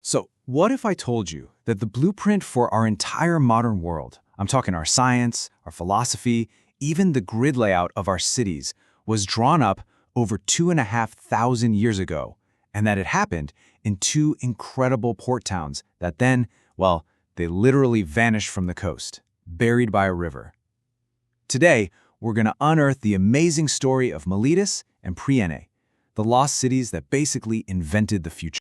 So, what if I told you that the blueprint for our entire modern world, I'm talking our science, our philosophy, even the grid layout of our cities, was drawn up over 2,500 years ago, and that it happened in two incredible port towns that then, well, they literally vanished from the coast, buried by a river. Today, we're going to unearth the amazing story of Miletus and Priene, the lost cities that basically invented the future.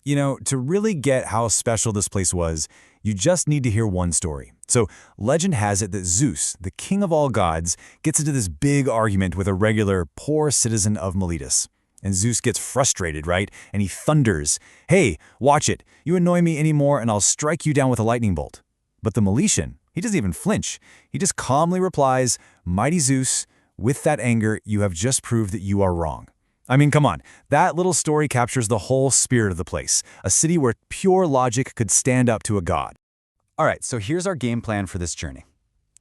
You know, to really get how special this place was, you just need to hear one story. So, legend has it that Zeus, the king of all gods, gets into this big argument with a regular, poor citizen of Miletus. And Zeus gets frustrated, right? And he thunders, "Hey, watch it. You annoy me anymore and I'll strike you down with a lightning bolt." But the Milesian, he doesn't even flinch. He just calmly replies, "Mighty Zeus, with that anger, you have just proved that you are wrong." I mean, come on, that little story captures the whole spirit of the place, a city where pure logic could stand up to a god. All right, so here's our game plan for this journey.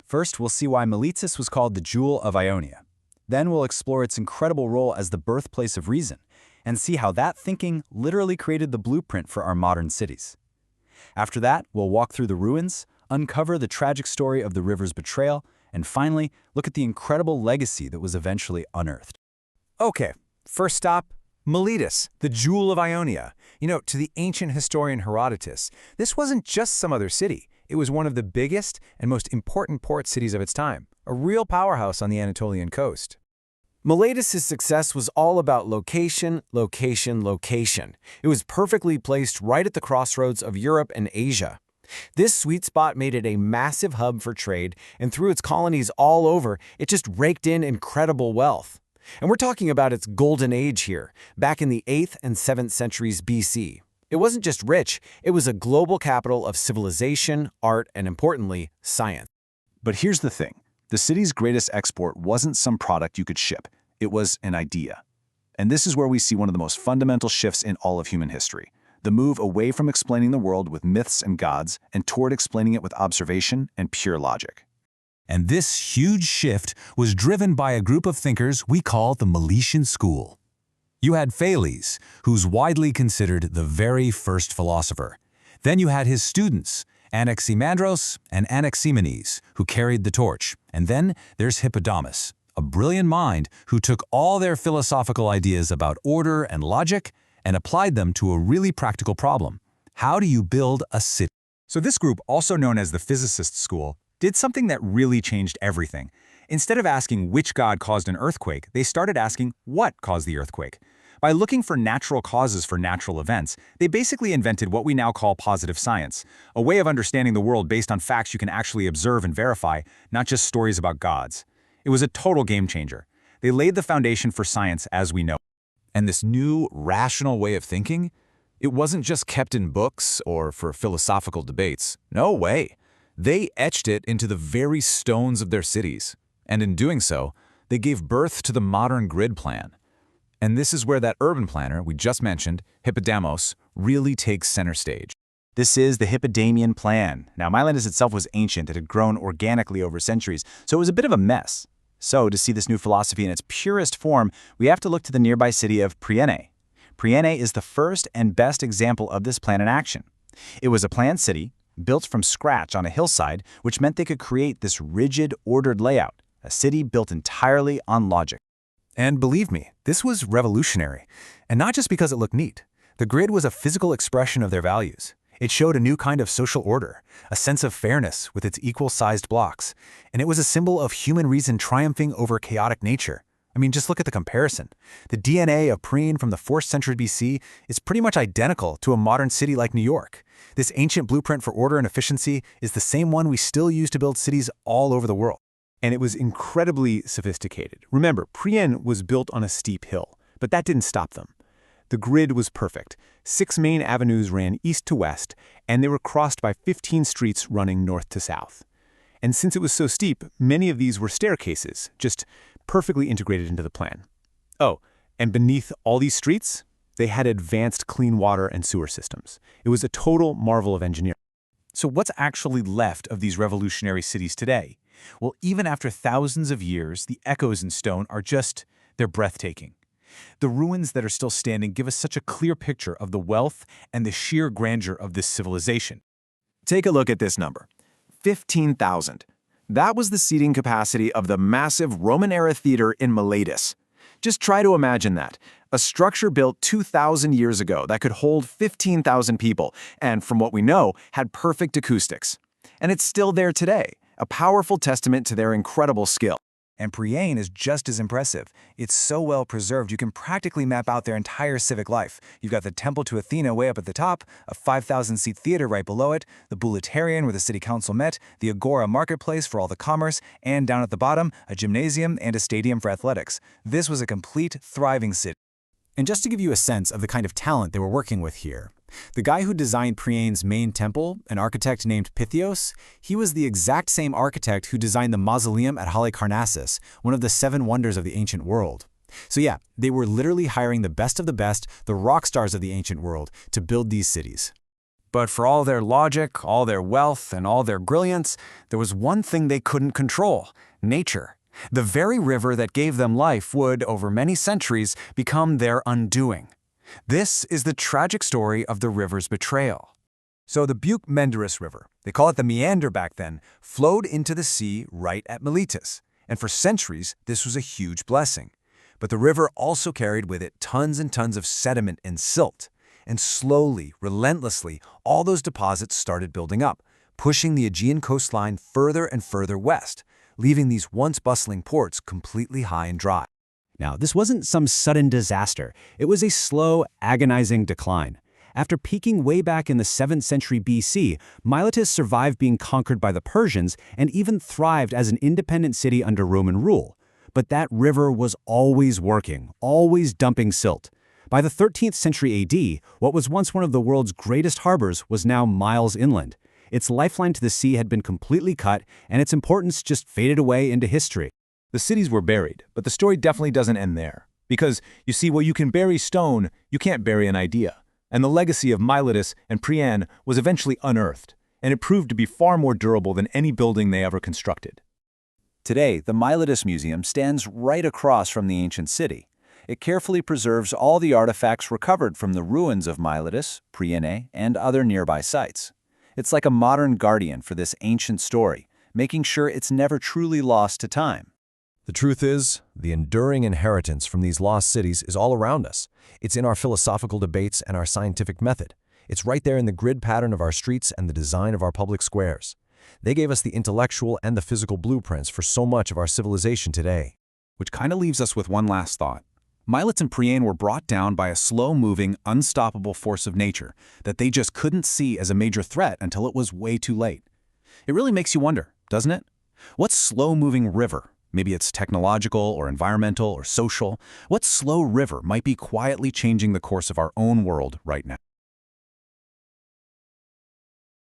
First, we'll see why Miletus was called the Jewel of Ionia. Then we'll explore its incredible role as the birthplace of reason, and see how that thinking literally created the blueprint for our modern cities. After that, we'll walk through the ruins, uncover the tragic story of the river's betrayal, and finally, look at the incredible legacy that was eventually unearthed. Okay, first stop, Miletus, the Jewel of Ionia. You know, to the ancient historian Herodotus, this wasn't just some other city. It was one of the biggest and most important port cities of its time, a real powerhouse on the Anatolian coast. Miletus's success was all about location, location, location. It was perfectly placed right at the crossroads of Europe and Asia. This sweet spot made it a massive hub for trade, and through its colonies all over, it just raked in incredible wealth. And we're talking about its golden age here, back in the 8th and 7th centuries BC. It wasn't just rich, it was a global capital of civilization, art, and importantly, science. But here's the thing. The city's greatest export wasn't some product you could ship. It was an idea. And this is where we see one of the most fundamental shifts in all of human history. The move away from explaining the world with myths and gods and toward explaining it with observation and pure logic. And this huge shift was driven by a group of thinkers we call the Milesian school. You had Thales, who's widely considered the very first philosopher. Then you had his students, Anaximandros and Anaximenes, who carried the torch. And then there's Hippodamus, a brilliant mind who took all their philosophical ideas about order and logic and applied them to a really practical problem. How do you build a city? So this group, also known as the physicist school, did something that really changed everything. Instead of asking which god caused an earthquake, they started asking what caused the earthquake. By looking for natural causes for natural events, they basically invented what we now call positive science, a way of understanding the world based on facts you can actually observe and verify, not just stories about gods. It was a total game changer. They laid the foundation for science as we know. And this new, rational way of thinking, it wasn't just kept in books or for philosophical debates. No way. They etched it into the very stones of their cities. And in doing so, they gave birth to the modern grid plan. And this is where that urban planner we just mentioned, Hippodamus, really takes center stage. This is the Hippodamian plan. Now, Miletus itself was ancient. It had grown organically over centuries, so it was a bit of a mess. So, to see this new philosophy in its purest form, we have to look to the nearby city of Priene. Priene is the first and best example of this plan in action. It was a planned city, built from scratch on a hillside, which meant they could create this rigid, ordered layout, a city built entirely on logic. And believe me, this was revolutionary. And not just because it looked neat. The grid was a physical expression of their values. It showed a new kind of social order, a sense of fairness with its equal-sized blocks. And it was a symbol of human reason triumphing over chaotic nature. I mean, just look at the comparison. The DNA of Priene from the 4th century BC is pretty much identical to a modern city like New York. This ancient blueprint for order and efficiency is the same one we still use to build cities all over the world. And it was incredibly sophisticated. Remember, Priene was built on a steep hill, but that didn't stop them. The grid was perfect. 6 main avenues ran east to west, and they were crossed by 15 streets running north to south. And since it was so steep, many of these were staircases, just perfectly integrated into the plan. Oh, and beneath all these streets, they had advanced clean water and sewer systems. It was a total marvel of engineering. So what's actually left of these revolutionary cities today? Well, even after thousands of years, the echoes in stone are they're breathtaking. The ruins that are still standing give us such a clear picture of the wealth and the sheer grandeur of this civilization. Take a look at this number, 15,000. That was the seating capacity of the massive Roman-era theater in Miletus. Just try to imagine that. A structure built 2,000 years ago that could hold 15,000 people, and from what we know, had perfect acoustics. And it's still there today, a powerful testament to their incredible skill. And Priene is just as impressive. It's so well preserved you can practically map out their entire civic life. You've got the Temple to Athena way up at the top, a 5,000-seat theater right below it, the Bouleuterion where the city council met, the Agora marketplace for all the commerce, and down at the bottom, a gymnasium and a stadium for athletics. This was a complete, thriving city. And just to give you a sense of the kind of talent they were working with here, the guy who designed Priene's main temple, an architect named Pythios, he was the exact same architect who designed the mausoleum at Halicarnassus, one of the 7 wonders of the ancient world. So yeah, they were literally hiring the best of the best, the rock stars of the ancient world, to build these cities. But for all their logic, all their wealth, and all their brilliance, there was one thing they couldn't control: nature. The very river that gave them life would, over many centuries, become their undoing. This is the tragic story of the river's betrayal. So the Buke-Menderus River, they call it the Meander back then, flowed into the sea right at Miletus. And for centuries, this was a huge blessing. But the river also carried with it tons and tons of sediment and silt. And slowly, relentlessly, all those deposits started building up, pushing the Aegean coastline further and further west, leaving these once bustling ports completely high and dry. Now, this wasn't some sudden disaster. It was a slow, agonizing decline. After peaking way back in the 7th century BC, Miletus survived being conquered by the Persians and even thrived as an independent city under Roman rule. But that river was always working, always dumping silt. By the 13th century AD, what was once one of the world's greatest harbors was now miles inland. Its lifeline to the sea had been completely cut, and its importance just faded away into history. The cities were buried, but the story definitely doesn't end there. Because, you see, while you can bury stone, you can't bury an idea. And the legacy of Miletus and Priene was eventually unearthed, and it proved to be far more durable than any building they ever constructed. Today, the Miletus Museum stands right across from the ancient city. It carefully preserves all the artifacts recovered from the ruins of Miletus, Priene, and other nearby sites. It's like a modern guardian for this ancient story, making sure it's never truly lost to time. The truth is, the enduring inheritance from these lost cities is all around us. It's in our philosophical debates and our scientific method. It's right there in the grid pattern of our streets and the design of our public squares. They gave us the intellectual and the physical blueprints for so much of our civilization today. Which kind of leaves us with one last thought. Miletus and Priene were brought down by a slow-moving, unstoppable force of nature that they just couldn't see as a major threat until it was way too late. It really makes you wonder, doesn't it? What slow-moving river, maybe it's technological or environmental or social, what slow river might be quietly changing the course of our own world right now?